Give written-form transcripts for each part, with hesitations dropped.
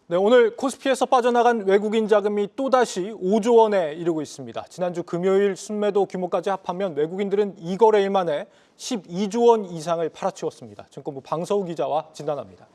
네, 오늘 코스피에서 빠져나간 외국인 자금이 또다시 5조 원에 이르고 있습니다. 지난주 금요일 순매도 규모까지 합하면 외국인들은 이 거래일 만에 12조 원 이상을 팔아치웠습니다. 증권부 방서우 기자와 진단합니다.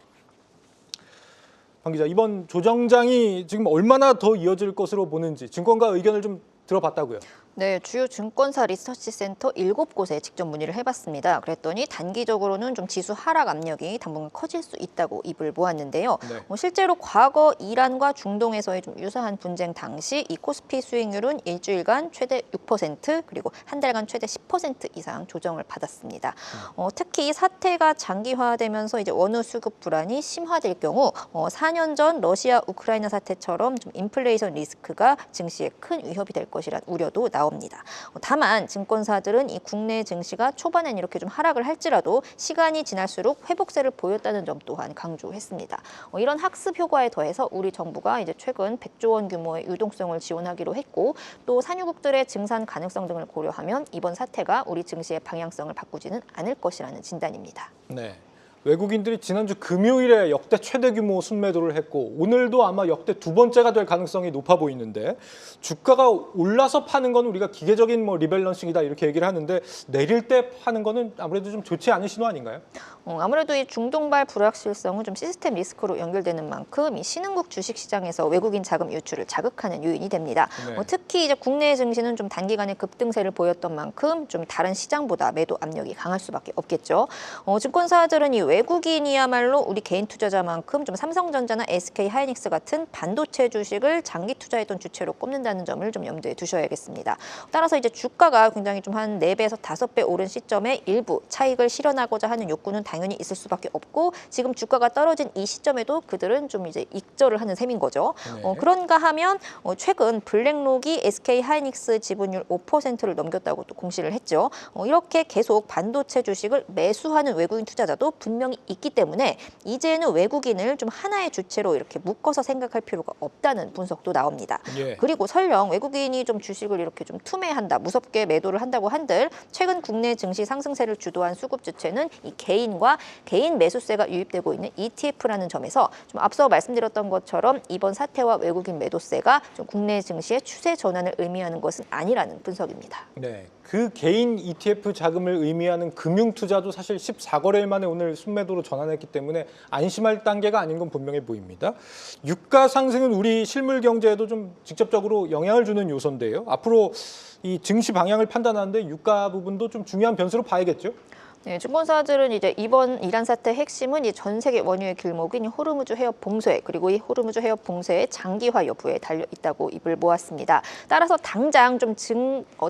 방 기자, 이번 조정장이 지금 얼마나 더 이어질 것으로 보는지 증권가 의견을 좀 들어봤다고요? 네, 주요 증권사 리서치 센터 7곳에 직접 문의를 해봤습니다. 그랬더니 단기적으로는 좀 지수 하락 압력이 당분간 커질 수 있다고 입을 모았는데요. 네. 실제로 과거 이란과 중동에서의 좀 유사한 분쟁 당시 이 코스피 수익률은 일주일간 최대 6% 그리고 한 달간 최대 10% 이상 조정을 받았습니다. 특히 이 사태가 장기화되면서 이제 원유 수급 불안이 심화될 경우 4년 전 러시아 우크라이나 사태처럼 좀 인플레이션 리스크가 증시에 큰 위협이 될 것이란 우려도 나옵니다. 다만 증권사들은 이 국내 증시가 초반엔 이렇게 좀 하락을 할지라도 시간이 지날수록 회복세를 보였다는 점 또한 강조했습니다. 이런 학습 효과에 더해서 우리 정부가 이제 최근 100조 원 규모의 유동성을 지원하기로 했고 또 산유국들의 증산 가능성 등을 고려하면 이번 사태가 우리 증시의 방향성을 바꾸지는 않을 것이라는 진단입니다. 네. 외국인들이 지난주 금요일에 역대 최대 규모 순매도를 했고 오늘도 아마 역대 두 번째가 될 가능성이 높아 보이는데 주가가 올라서 파는 건 우리가 기계적인 리밸런싱이다 이렇게 얘기를 하는데 내릴 때 파는 거는 아무래도 좀 좋지 않은 신호 아닌가요? 아무래도 이 중동발 불확실성은 좀 시스템 리스크로 연결되는 만큼 이 신흥국 주식시장에서 외국인 자금 유출을 자극하는 요인이 됩니다. 네. 특히 이제 국내 증시는 좀 단기간에 급등세를 보였던 만큼 좀 다른 시장보다 매도 압력이 강할 수밖에 없겠죠. 증권사들은 이 외국인이야말로 우리 개인 투자자만큼 좀 삼성전자나 SK 하이닉스 같은 반도체 주식을 장기 투자했던 주체로 꼽는다는 점을 좀 염두에 두셔야겠습니다. 따라서 이제 주가가 굉장히 좀 한 4배에서 5배 오른 시점에 일부 차익을 실현하고자 하는 욕구는 당연히 있을 수밖에 없고 지금 주가가 떨어진 이 시점에도 그들은 좀 이제 익절을 하는 셈인 거죠. 네. 그런가 하면 최근 블랙록이 SK 하이닉스 지분율 5%를 넘겼다고 또 공시를 했죠. 이렇게 계속 반도체 주식을 매수하는 외국인 투자자도 분명히 있기 때문에 이제는 외국인을 좀 하나의 주체로 이렇게 묶어서 생각할 필요가 없다는 분석도 나옵니다. 예. 그리고 설령 외국인이 좀 주식을 이렇게 좀 투매한다, 무섭게 매도를 한다고 한들 최근 국내 증시 상승세를 주도한 수급 주체는 이 개인과 개인 매수세가 유입되고 있는 ETF라는 점에서 좀 앞서 말씀드렸던 것처럼 이번 사태와 외국인 매도세가 좀 국내 증시의 추세 전환을 의미하는 것은 아니라는 분석입니다. 네, 그 개인 ETF 자금을 의미하는 금융 투자도 사실 14거래일 만에 오늘 순매도로 전환했기 때문에 안심할 단계가 아닌 건 분명해 보입니다. 유가 상승은 우리 실물 경제에도 좀 직접적으로 영향을 주는 요소인데요. 앞으로 이 증시 방향을 판단하는데 유가 부분도 좀 중요한 변수로 봐야겠죠? 네, 증권사들은 이제 이번 이란 사태 핵심은 이 전 세계 원유의 길목인 호르무즈 해협 봉쇄 그리고 이 호르무즈 해협 봉쇄의 장기화 여부에 달려 있다고 입을 모았습니다. 따라서 당장 좀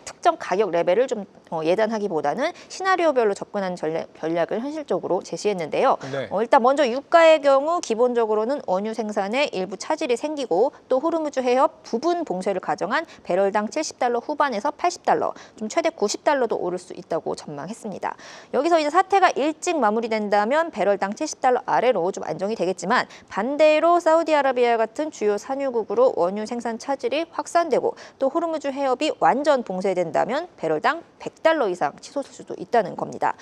특정 가격 레벨을 좀 예단하기보다는 시나리오별로 접근하는 전략을 현실적으로 제시했는데요. 네. 일단 먼저 유가의 경우 기본적으로는 원유 생산에 일부 차질이 생기고 또 호르무즈 해협 부분 봉쇄를 가정한 배럴당 70달러 후반에서 80달러, 좀 최대 90달러도 오를 수 있다고 전망했습니다. 여기서 이제 사태가 일찍 마무리된다면 배럴당 70달러 아래로 좀 안정이 되겠지만 반대로 사우디아라비아 같은 주요 산유국으로 원유 생산 차질이 확산되고 또 호르무즈 해협이 완전 봉쇄된다면 배럴당 100달러 이상 치솟을 수도 있다는 겁니다.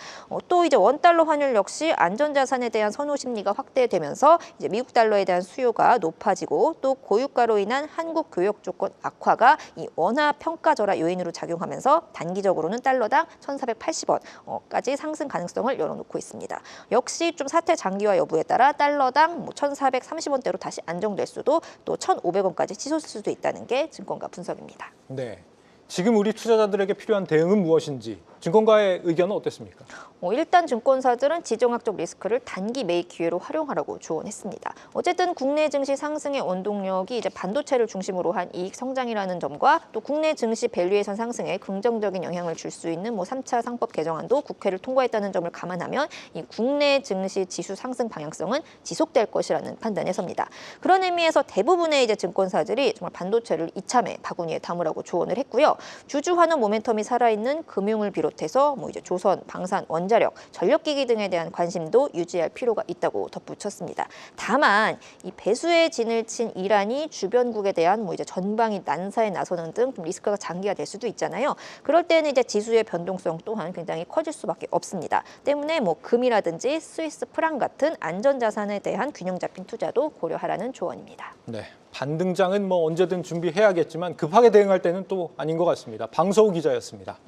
또 이제 원달러 환율 역시 안전자산에 대한 선호 심리가 확대되면서 이제 미국 달러에 대한 수요가 높아지고 또 고유가로 인한 한국 교역 조건 악화가 이 원화 평가 절하 요인으로 작용하면서 단기적으로는 달러당 1,480원까지 상승 가능성을 열어놓고 있습니다. 역시 좀 사태 장기화 여부에 따라 달러당 1,430원대로 다시 안정될 수도 또 1,500원까지 치솟을 수도 있다는 게 증권가 분석입니다. 네. 지금 우리 투자자들에게 필요한 대응은 무엇인지 증권가의 의견은 어땠습니까? 일단 증권사들은 지정학적 리스크를 단기 매입 기회로 활용하라고 조언했습니다. 어쨌든 국내 증시 상승의 원동력이 이제 반도체를 중심으로 한 이익 성장이라는 점과 또 국내 증시 밸류에이션 상승에 긍정적인 영향을 줄 수 있는 3차 상법 개정안도 국회를 통과했다는 점을 감안하면 이 국내 증시 지수 상승 방향성은 지속될 것이라는 판단에 섭니다. 그런 의미에서 대부분의 이제 증권사들이 정말 반도체를 이참에 바구니에 담으라고 조언을 했고요. 주주 환원 모멘텀이 살아있는 금융을 비롯해서 이제 조선, 방산, 원전 원자력, 전력기기 등에 대한 관심도 유지할 필요가 있다고 덧붙였습니다. 다만 이 배수의 진을 친 이란이 주변국에 대한 이제 전방위 난사에 나서는 등 좀 리스크가 장기화 될 수도 있잖아요. 그럴 때는 이제 지수의 변동성 또한 굉장히 커질 수밖에 없습니다. 때문에 금이라든지 스위스 프랑 같은 안전자산에 대한 균형 잡힌 투자도 고려하라는 조언입니다. 네, 반등장은 언제든 준비해야겠지만 급하게 대응할 때는 또 아닌 것 같습니다. 방서우 기자였습니다.